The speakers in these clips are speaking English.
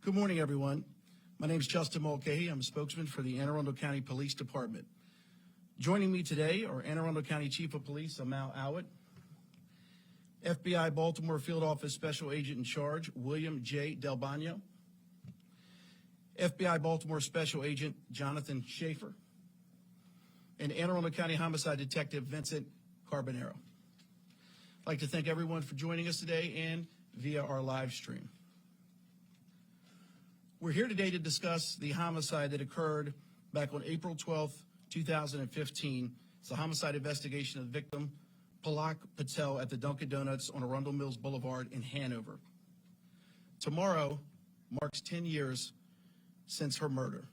Good morning, everyone. My name is Justin Mulcahy. I'm a spokesman for the Anne Arundel County Police Department. Joining me today are Anne Arundel County Chief of Police Amal Awad, FBI Baltimore Field Office Special Agent in Charge William J. Delbano, FBI Baltimore Special Agent Jonathan Schaefer, and Anne Arundel County Homicide Detective Vincent Carbonero. I'd like to thank everyone for joining us today and via our live stream. We're here today to discuss the homicide that occurred back on April 12th, 2015. It's a homicide investigation of the victim, Palak Patel, at the Dunkin Donuts on Arundel Mills Boulevard in Hanover. Tomorrow marks 10 years since her murder.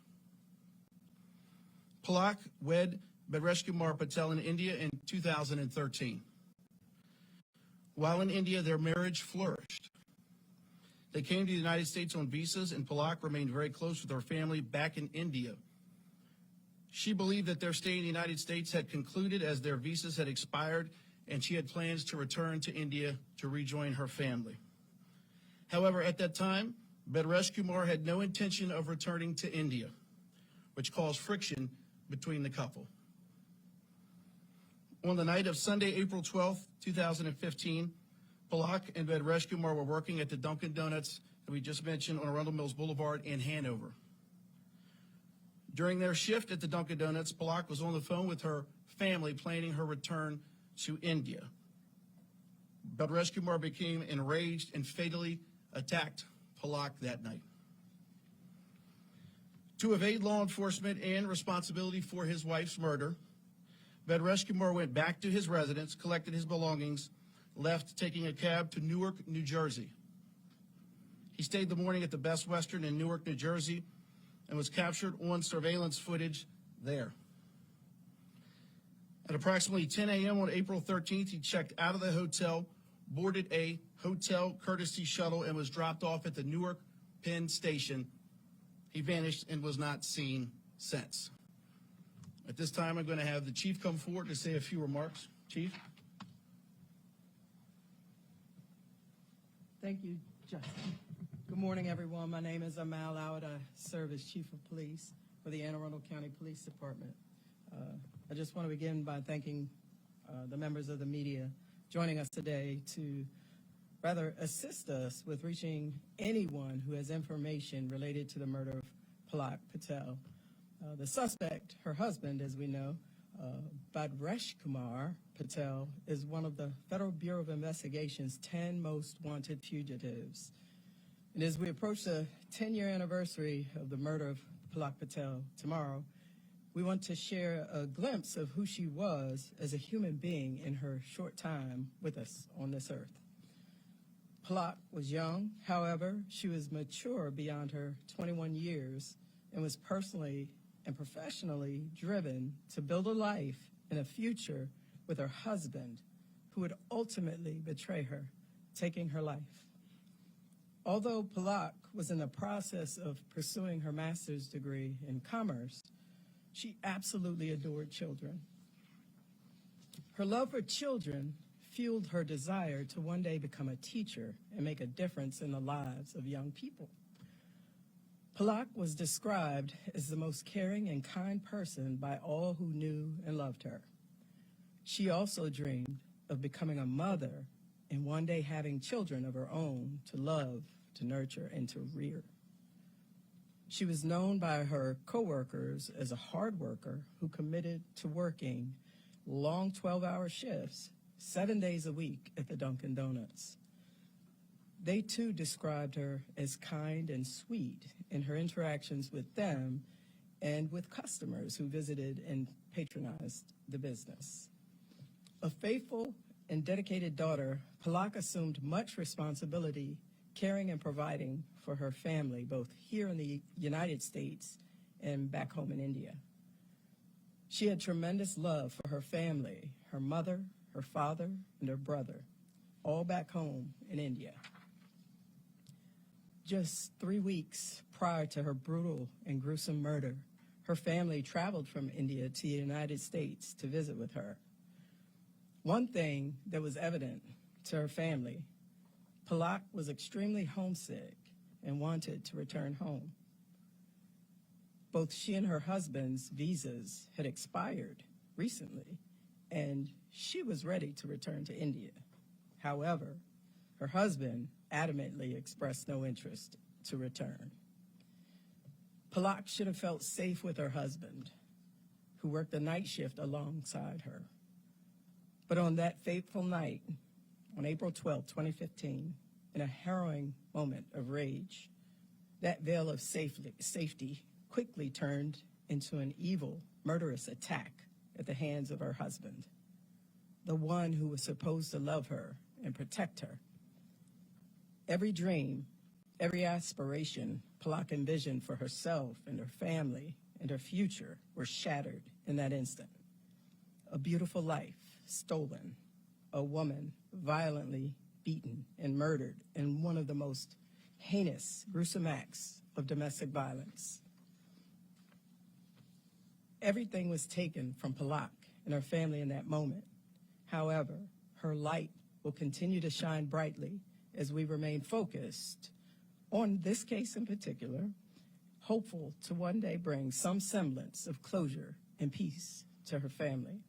Palak wed Bhadreshkumar Patel in India in 2013. While in India, their marriage flourished. They came to the United States on visas, and Palak remained very close with her family back in India. She believed that their stay in the United States had concluded as their visas had expired, and she had plans to return to India to rejoin her family. However, at that time, Bhadreshkumar had no intention of returning to India, which caused friction between the couple. On the night of Sunday, April 12th, 2015, Palak and Bhadreshkumar were working at the Dunkin Donuts that we just mentioned on Arundel Mills Boulevard in Hanover. During their shift at the Dunkin Donuts, Palak was on the phone with her family planning her return to India. Bhadreshkumar became enraged and fatally attacked Palak that night. To evade law enforcement and responsibility for his wife's murder, Bhadreshkumar went back to his residence, collected his belongings, left taking a cab to Newark, New Jersey. He stayed the morning at the Best Western in Newark, New Jersey, and was captured on surveillance footage there. At approximately 10 a.m. on April 13th, he checked out of the hotel, boarded a hotel courtesy shuttle, and was dropped off at the Newark Penn Station. He vanished and was not seen since. At this time, I'm going to have the chief come forward to say a few remarks. Chief? Thank you, Justin. Good morning, everyone. My name is Amal Awad. I serve as Chief of Police for the Anne Arundel County Police Department. I just want to begin by thanking the members of the media joining us today to rather assist us with reaching anyone who has information related to the murder of Palak Patel. The suspect, her husband, as we know, Bhadreshkumar Patel, is one of the Federal Bureau of Investigation's 10 most wanted fugitives. And as we approach the 10-year anniversary of the murder of Palak Patel tomorrow, we want to share a glimpse of who she was as a human being in her short time with us on this earth. Palak was young, however, she was mature beyond her 21 years and was personally and professionally driven to build a life and a future with her husband, who would ultimately betray her, taking her life. Although Palak was in the process of pursuing her master's degree in commerce, she absolutely adored children. Her love for children fueled her desire to one day become a teacher and make a difference in the lives of young people. Palak was described as the most caring and kind person by all who knew and loved her. She also dreamed of becoming a mother and one day having children of her own to love, to nurture, and to rear. She was known by her coworkers as a hard worker who committed to working long 12-hour shifts 7 days a week at the Dunkin Donuts. They too described her as kind and sweet in her interactions with them and with customers who visited and patronized the business. A faithful and dedicated daughter, Palak assumed much responsibility, caring and providing for her family, both here in the United States and back home in India. She had tremendous love for her family, her mother, her father, and her brother, all back home in India. Just 3 weeks prior to her brutal and gruesome murder, her family traveled from India to the United States to visit with her. One thing that was evident to her family, Palak was extremely homesick and wanted to return home. Both she and her husband's visas had expired recently, and she was ready to return to India. However, her husband adamantly expressed no interest to return. Palak should have felt safe with her husband, who worked the night shift alongside her. But on that fateful night, on April 12, 2015, in a harrowing moment of rage, that veil of safety quickly turned into an evil, murderous attack at the hands of her husband, the one who was supposed to love her and protect her. Every dream, every aspiration Palak envisioned for herself and her family and her future were shattered in that instant. A beautiful life stolen, a woman violently beaten and murdered in one of the most heinous, gruesome acts of domestic violence. Everything was taken from Palak and her family in that moment. However, her light will continue to shine brightly as we remain focused on this case in particular, hopeful to one day bring some semblance of closure and peace to her family.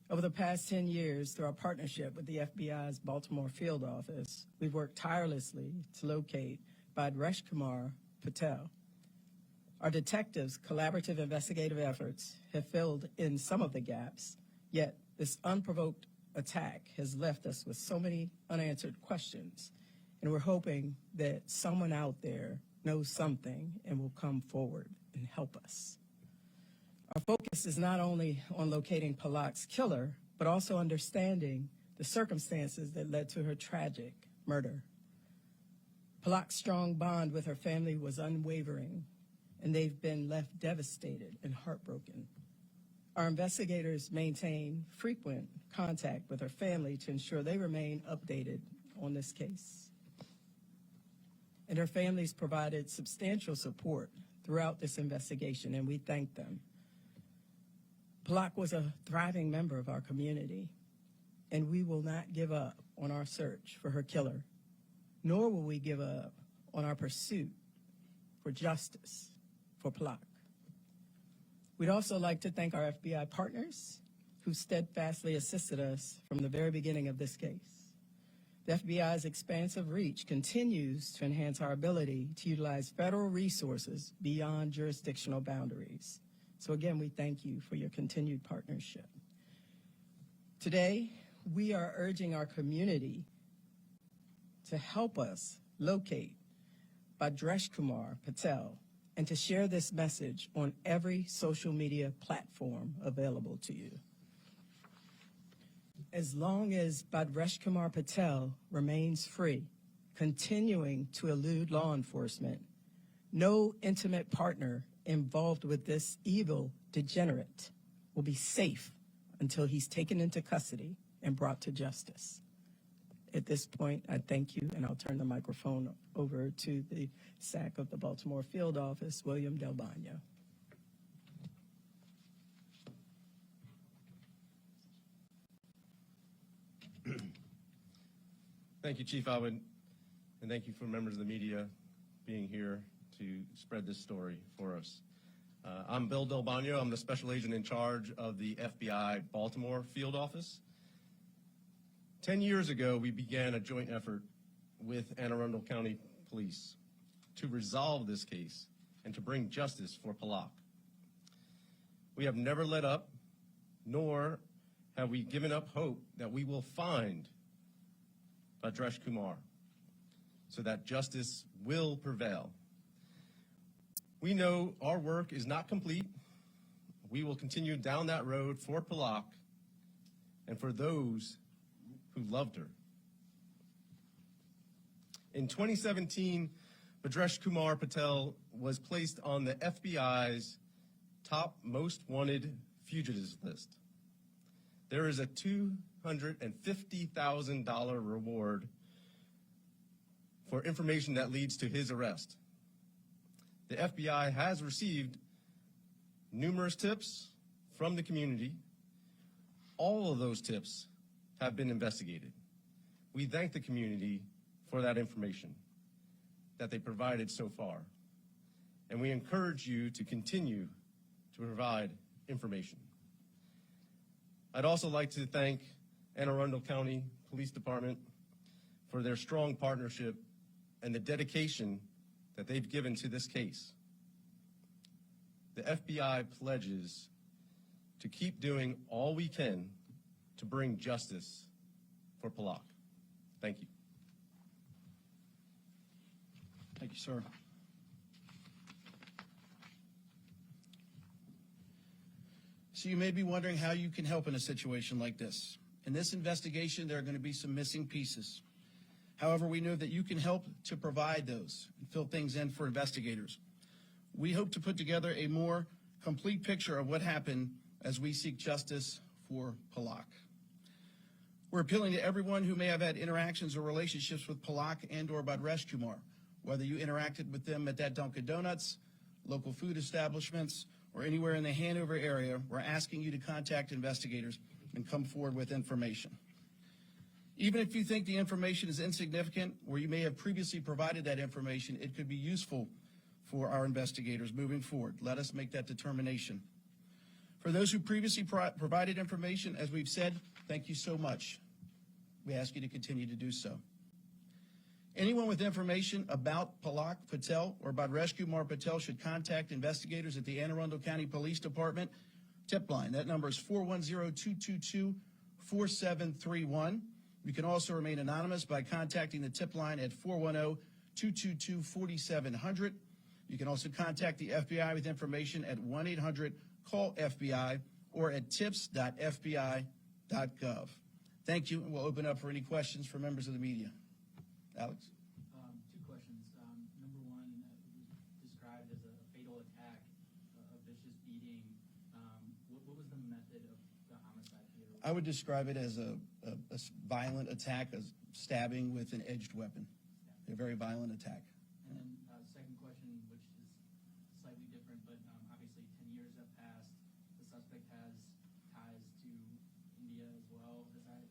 Over the past 10 years, through our partnership with the FBI's Baltimore field office, we've worked tirelessly to locate Bhadreshkumar Patel. Our detectives' collaborative investigative efforts have filled in some of the gaps, yet this unprovoked attack has left us with so many unanswered questions, and we're hoping that someone out there knows something and will come forward and help us. Our focus is not only on locating Palak's killer, but also understanding the circumstances that led to her tragic murder. Palak's strong bond with her family was unwavering, and they've been left devastated and heartbroken. Our investigators maintain frequent contact with her family to ensure they remain updated on this case. And her families provided substantial support throughout this investigation, and we thank them. Palak was a thriving member of our community, and we will not give up on our search for her killer, nor will we give up on our pursuit for justice for Palak. We'd also like to thank our FBI partners who steadfastly assisted us from the very beginning of this case. The FBI's expansive reach continues to enhance our ability to utilize federal resources beyond jurisdictional boundaries. So again, we thank you for your continued partnership. Today, we are urging our community to help us locate Bhadreshkumar Patel and to share this message on every social media platform available to you. As long as Bhadreshkumar Patel remains free, continuing to elude law enforcement, no intimate partner involved with this evil degenerate will be safe until he's taken into custody and brought to justice. At this point, I thank you, and I'll turn the microphone over to the SAC of the Baltimore field office, William 𝘍𝘢𝘍𝑢𝑚. Thank you, Chief Alvin, and thank you for members of the media being here to spread this story for us. I'm Bill 𝘍𝘍𝘢𝘍𝑢𝑚. I'm the special agent in charge of the FBI Baltimore field office. 10 years ago, we began a joint effort with Arundel County Police to resolve this case and to bring justice for Palak. We have never let up, nor have we given up hope that we will find Bhadreshkumar so that justice will prevail. We know our work is not complete. We will continue down that road for Palak and for those who loved her. In 2017, Bhadreshkumar Patel was placed on the FBI's top most wanted fugitives list. There is a $250,000 reward for information that leads to his arrest. The FBI has received numerous tips from the community. All of those tips have been investigated. We thank the community for that information. that they provided so far, and we encourage you to continue to provide information. I'd also like to thank Anne Arundel County Police Department for their strong partnership and the dedication that they've given to this case. The FBI pledges to keep doing all we can to bring justice for Palak. Thank you. Thank you, sir. So you may be wondering how you can help in a situation like this. In this investigation, there are going to be some missing pieces. However, we know that you can help to provide those and fill things in for investigators. We hope to put together a more complete picture of what happened as we seek justice for Palak. We're appealing to everyone who may have had interactions or relationships with Palak and/or Bhadreshkumar, whether you interacted with them at that Dunkin Donuts, local food establishments, or anywhere in the Hanover area. We're asking you to contact investigators and come forward with information. Even if you think the information is insignificant or you may have previously provided that information, it could be useful for our investigators moving forward. Let us make that determination. For those who previously provided information, as we've said, thank you so much. We ask you to continue to do so. Anyone with information about Palak Patel or Bhadreshkumar Patel should contact investigators at the Anne Arundel County Police Department tip line. That number is 410-222-4731. You can also remain anonymous by contacting the tip line at 410-222-4700. You can also contact the FBI with information at 1-800-CALL-FBI or at tips.fbi.gov. Thank you, and we'll open up for any questions from members of the media. Alex? Two questions. Number one, it was described as a fatal attack, a vicious beating. What was the method of the homicide here? I would describe it as a violent attack, a stabbing with an edged weapon. A very violent attack. And then second question, which is slightly different, but obviously 10 years have passed. The suspect has ties to India as well. As I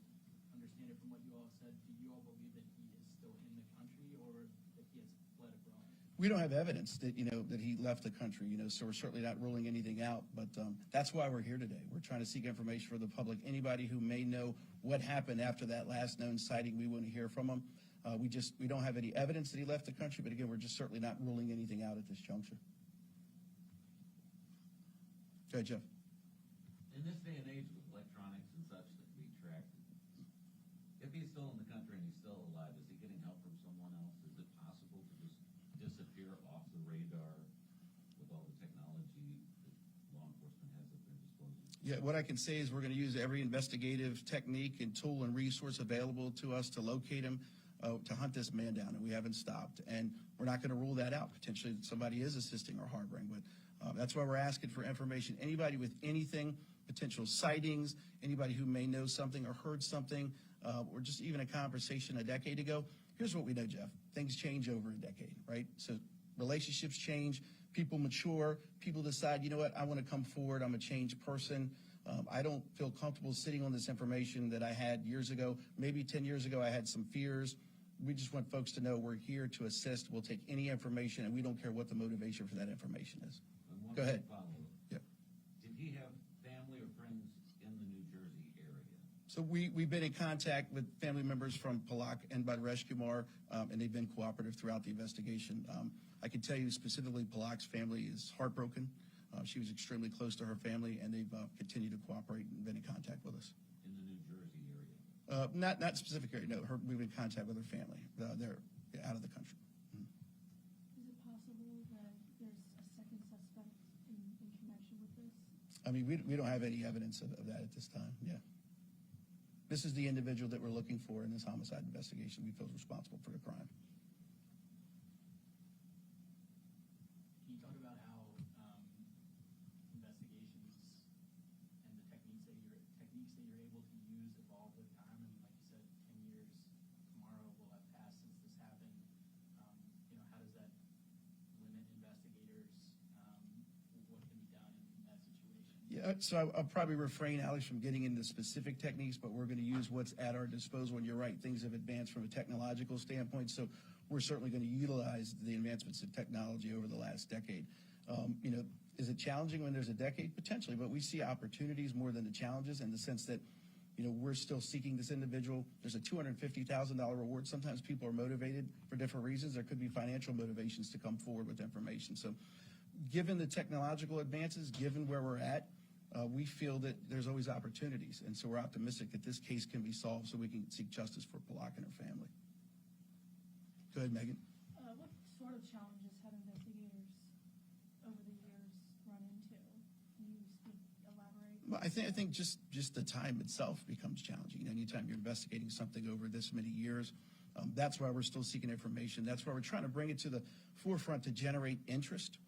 understand it from what you all said, do you all believe that he is still in the country or that he has fled abroad? We don't have evidence that, that he left the country, so we're certainly not ruling anything out, but that's why we're here today. We're trying to seek information for the public. Anybody who may know what happened after that last known sighting, we want to hear from them. We don't have any evidence that he left the country, but again, we're just certainly not ruling anything out at this juncture. Go ahead, Jeff. In this day and age with electronics and such that can be tracked, if he's still in the country and he's still alive, is he getting help from someone else? Is it possible to just disappear off the radar with all the technology that law enforcement has at their disposal? Yeah, what I can say is we're going to use every investigative technique and tool and resource available to us to locate him, to hunt this man down, and we haven't stopped. And we're not going to rule that out. Potentially somebody is assisting or harboring, but that's why we're asking for information. Anybody with anything, potential sightings, anybody who may know something or heard something, or just even a conversation a decade ago. Here's what we know, Jeff. Things change over a decade, right? So relationships change, people mature, people decide, you know what, I want to come forward, I'm a changed person. I don't feel comfortable sitting on this information that I had years ago. Maybe 10 years ago I had some fears. We just want folks to know we're here to assist. We'll take any information, and we don't care what the motivation for that information is. Go ahead. Yeah. Did he have family or friends in the New Jersey area? So we've been in contact with family members from Palak and Bhadreshkumar, and they've been cooperative throughout the investigation. I can tell you specifically Palak's family is heartbroken. She was extremely close to her family, and they've continued to cooperate and been in contact with us. In the New Jersey area? Not specific area, no. We've been in contact with her family. They're out of the country. Is it possible that there's a second suspect in connection with this? I mean, we don't have any evidence of that at this time, yeah. This is the individual that we're looking for in this homicide investigation we feel is responsible for the crime. Can you talk about how investigations and the techniques that you're able to use evolve with time? And like you said, 10 years tomorrow will have passed since this happened. How does that limit investigators? What can be done in that situation? Yeah, so I'll probably refrain, Alex, from getting into specific techniques, but we're going to use what's at our disposal. And you're right, things have advanced from a technological standpoint. So we're certainly going to utilize the advancements in technology over the last decade. Is it challenging when there's a decade? Potentially, but we see opportunities more than the challenges in the sense that, we're still seeking this individual. There's a $250,000 reward. Sometimes people are motivated for different reasons. There could be financial motivations to come forward with information. So given the technological advances, given where we're at, we feel that there's always opportunities. And so we're optimistic that this case can be solved so we can seek justice for Palak and her family. Go ahead, Megan. What sort of challenges have investigators over the years run into? Can you elaborate? Well, I think just the time itself becomes challenging. Anytime you're investigating something over this many years, that's why we're still seeking information. That's why we're trying to bring it to the forefront to generate interest.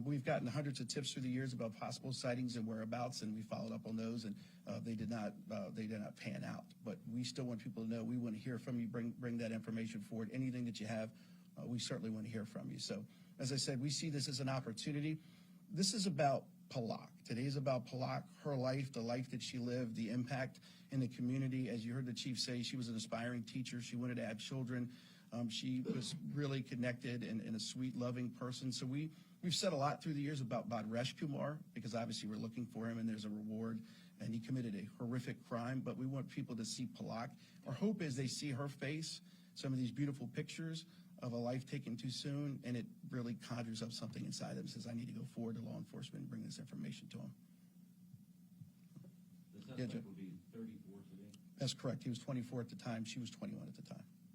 We've gotten hundreds of tips through the years about possible sightings and whereabouts, and we followed up on those, and they did not pan out. But we still want people to know. We want to hear from you. Bring that information forward. Anything that you have, we certainly want to hear from you. So, as I said, we see this as an opportunity. This is about Palak. Today is about Palak, her life, the life that she lived, the impact in the community. As you heard the chief say, she was an aspiring teacher. She wanted to have children. She was really connected and a sweet, loving person. So we've said a lot through the years about Bhadreshkumar, because obviously we're looking for him and there's a reward, and he committed a horrific crime, but we want people to see Palak. Our hope is they see her face, some of these beautiful pictures of a life taken too soon, and it really conjures up something inside them, says, I need to go forward to law enforcement and bring this information to him. The suspect would be 34 today? That's correct. He was 24 at the time. She was 21 at the time.